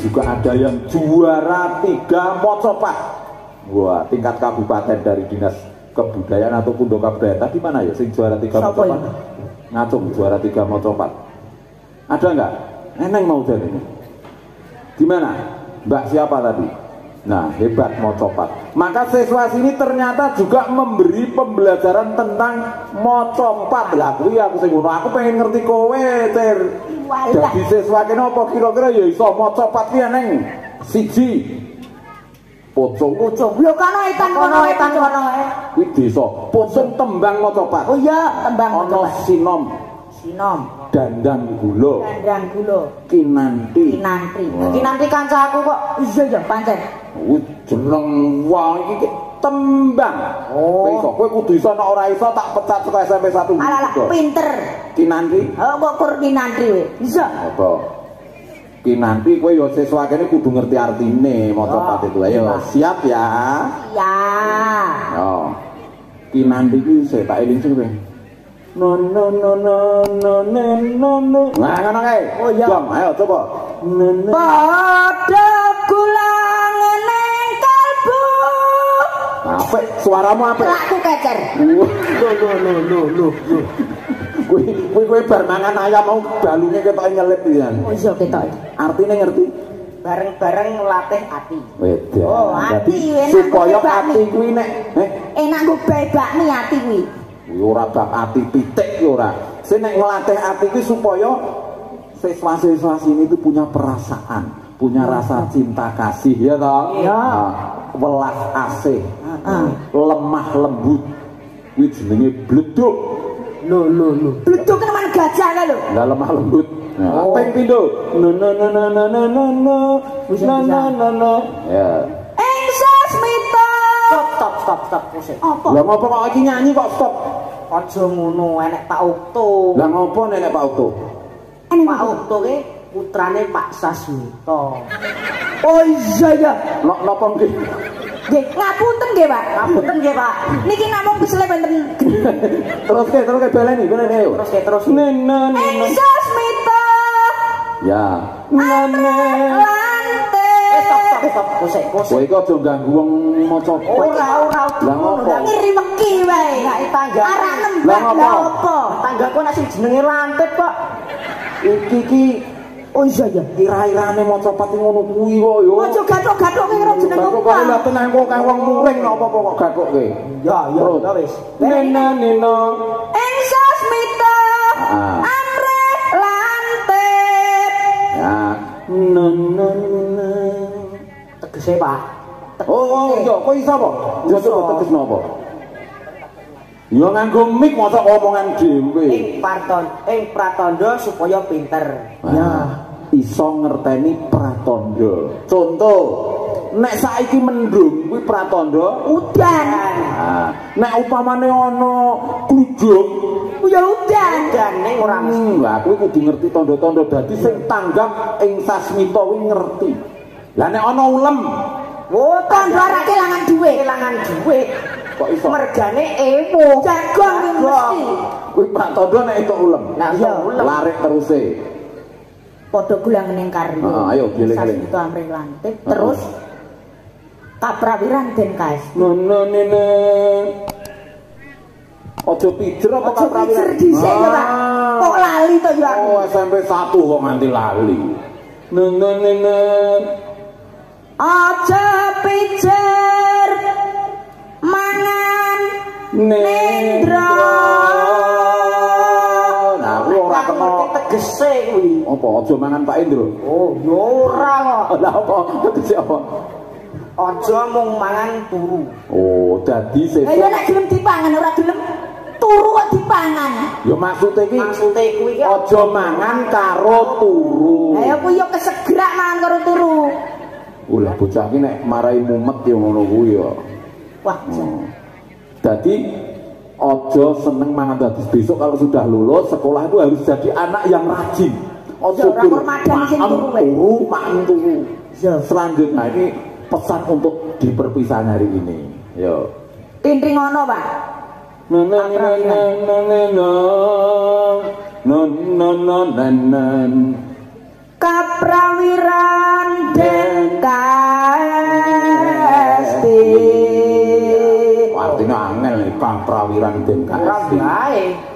juga ada yang juara 3 mocopat. Wah, tingkat kabupaten dari Dinas Kebudayaan atau Pundo Kebudayaan. Tadi mana ya sing juara 3 mocopat? Ngacung juara 3 mocopat. Ada nggak? Eneng mau jadi ini. Gimana? Mbak siapa tadi? Nah, hebat mocopat. Maka siswa sini ternyata juga memberi pembelajaran tentang mocopat. Lah kuwi aku sing ngono, aku pengen ngerti kowe, Tir. Jadi siswa kene apa kira-kira ya iso mocopat ki neng siji. Pocong. Lho kono etan kono. Kuwi desa. Pocong tembang mocopat. Oh iya, tembang mocopat. Ana sinom. Dandang gula. Kinanti. Kinanti kancaku kok. Iya ya pancen. Jeneng wong iki tembang. Iso kowe kudu iso nek ora iso tak pecat saka SMP 1. Alah pinter. Kinanti. Kok kur kinanti we. Iso. Apa? Kinanti kowe ya siswa kene kudu ngerti artine mocopat itu. Ayo, siap ya? Ya. Oh. Kinanti iki sik tak eling sing no. Nah, ngono kae. Oh iya. Jom, ayo coba. Pada gulang ning kalbu. Apik, suaramu apik. Aku kecer. Loh. Kowe bar mangan ayam mau balunge ketok nyelip pisan. Oh iya ketok. Artine ngerti? Bareng-bareng latih ati. Wedan. Oh, ati supaya ati kuwi nek enak nggo bakmi ati kuwi. Ora bab ati pitik ora. Sing nek nglatih ati kuwi supaya siswa-siswa sini itu punya perasaan, punya rasa cinta kasih ya toh? Iya. Welas asih. Lemah lembut. Kuwi jenenge bleduk. Lho. Bleduk kan man gajah kan lho. Lah lemah lembut. Nah, ping pindho. No. Ya. Engsasmita. Stop. Apa? Lah ngopo kok iki nyanyi kok stop? Aja ngono, enek Pak Ukto. Lah ngopo nek Pak Ukto? Pak Ukto ki putrane Pak Sasmita. Oh iya ya. Napa nggih? Nggih, ngapunten nggih, Pak. Niki namung keselip enten. Terus baleni ayo. Terus. Engsasmita. Ya. Stop. Kosek. Kowe iki aja ganggu wong maca. Ora. Lah ngopo? Ngiri meki wae. Nek tangga. Arek nembak lha opo? Tanggaku nek sing jenenge Lantip kok. Iki oh iya ya, ira-irane macapat ngono kuwi kok yo. Aja gathuk-gathuk karo jeneng opo. Kok lha tenang kok kang wong muring kok apa kok gathuk-gathuk. Ya wis. Nena. Engsasmita. Amre Lantip. Ya. Tegese Pak. Oh iya, kok iso apa? Coba teges napa? Ya nganggo mik mosok omongan dhewe. Ing pratandha supaya pinter. Ya, iso ngerteni pratandha. Contoh, nek saiki mendung kuwi pratandha udan. Nah, nek upamane ana gluduk ya udan. Udane ora mesti. Lah kuwi kudu ngerti tanda-tanda dadi sing tanggap ing sasmita kuwi ngerti. Lah nek ana ulem, oh tandha ora kelangan duit. Kok iso? Mergane ewo. Jagon mesti. Kuwi pratandha nek entuk ulem. Nah, iya ulem. Larik teruse. Padha gulang ning karya. Ayo giling-giling. Sasmita Amri Lantip terus kaprawiran Den Kaes. Nene. Ojo pijer apa kaprawiran? Pijer dhisik ya, Pak. Kok lali to ya aku. Oh, SMP 1 kok nganti lali. Nene. Aja pijer mangan nendra. Nah, kuwi ora kena tegese kuwi. Apa aja mangan Pak Indro? Oh, ya ora kok. Lah apa tegese apa? Aja mung mangan turu. Oh, dadi sesuk. Ya nek gelem dipangan ora gelem turu kok dipangan. Ya maksude kuwi aja mangan karo turu. Lah ya kuwi yo kesegrak mangan karo turu. Ulah bocah iki nek marai mumet ya ngono kuwi ya. Wah. Jadi ojo seneng mangan tadi. Besok kalau sudah lulus sekolah itu harus jadi anak yang rajin. Ojo turu. Selanjutnya ini pesan untuk di perpisahan hari ini. Yo. Tintring ono, Pak. kaprawiran dengkasti artinya angel nih kaprawiran dengkasti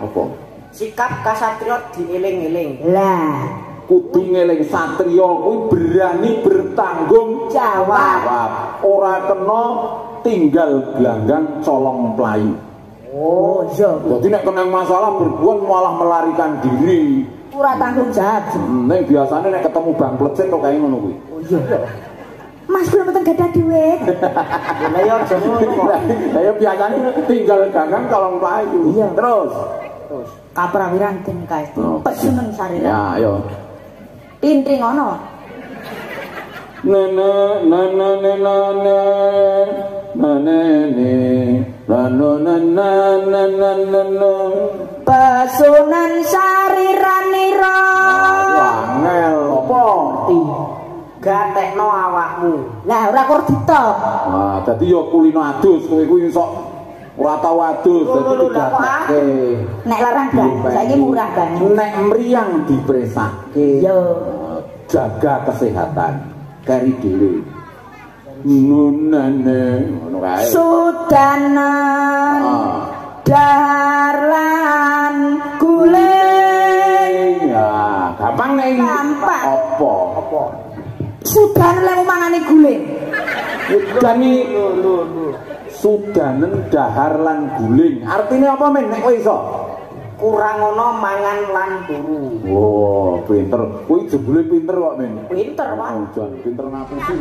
apa? Sikap kasatria dieling-eling lah kudu ngeling satriya kuwi berani bertanggung jawab ora kena tinggal gelanggang colong playu. Oh iya jadi nek kena masalah berbuat malah melarikan diri ora tanggung jawab ning biasane nek ketemu bang plecet kok kaya ngono kuwi. Oh iya Mas belum mboten gadah duit. Lah ya aja ngono kok. Lah ya biasane tinggal gangang colong playu. Iya. Terus kaprawiran dengkasti pesunen sarira. Ya ayo. Tinting ono. Nene nene nene nene nene pesunen sariranira. Angel apa? Gatekno awakmu. Lah ora kur ditop. Wah, dadi ya kulino adus kowe kuwi sok ora tau adus dadi digateke. Nek larang gak, saiki murah kan. Nek mriyang dipresake. Yo. Jaga kesehatan. Kari dhewe. Nunane ngono kae. Sudanan. Darlan guling. Ya, gampang nek gampang. Apa? Sudanen lek mangane guling. Sudani Sudanen dahar lan guling. Artinya apa men nek kowe iso? Kurang ono mangan lan turu. Oh, pinter. Kuwi jebule pinter kok men. Pinter, Pak. Jan pinter ngapusi.